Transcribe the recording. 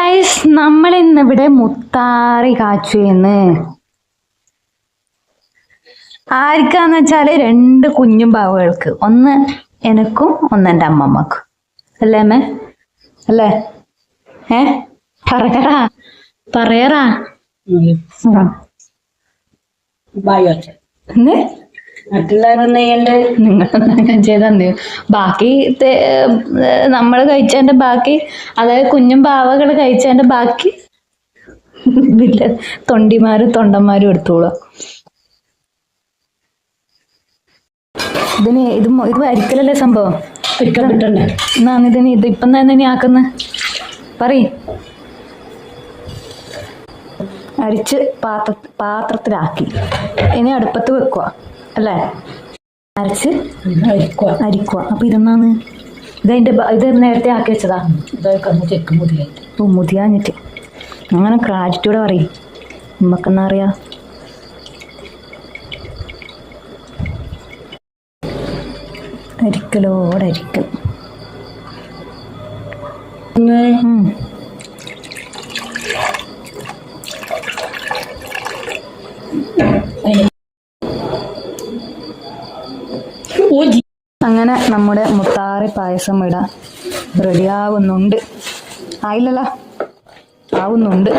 Guys, നമ്മൾ ഇന്നിവിടെ മുത്താറി കാച്ചുന്ന്. ആർക്കാന്ന് വെച്ചാല് 2 കുഞ്ഞും പാവകൾക്ക്, ഒന്ന് എനക്കും ഒന്ന് എൻ്റെ അമ്മമ്മക്കും. അല്ലേ അമ്മ? അല്ലേ? പറയറാ പറയറാ നിങ്ങൾ ചെയ്താ ബാക്കി നമ്മൾ കഴിച്ചതിന്റെ ബാക്കി, അതായത് കുഞ്ഞും പാവകൾ കഴിച്ചതിന്റെ ബാക്കി തൊണ്ടിമാരും തൊണ്ടന്മാരും എടുത്തോളാം. ഇത് അരിക്കലല്ലേ സംഭവം? ഇത് ഇപ്പം തന്നെ നീ ആക്കുന്ന പറയ്. അരിച്ച് പാത്രത്തിലാക്കി ഇനി അടുപ്പത്ത് വെക്കുക അല്ലേ? അരച്ച് അരിക്കുക. അപ്പൊ ഇതെന്നാന്ന്? ഇത് നേരത്തെ ആക്കി വെച്ചതാ? മുതിയാഞ്ഞിട്ട് അങ്ങനെ ക്രാറ്റിറ്റ്യൂടെ പറയും. നമുക്കെന്നാ അറിയാ? അരിക്കലോടരിക്കൽ. അങ്ങനെ നമ്മുടെ മുത്താറി പായസം ഇടാൻ റെഡിയാവുന്നുണ്ട്. ആയില്ലല്ലോ? ആവുന്നുണ്ട്.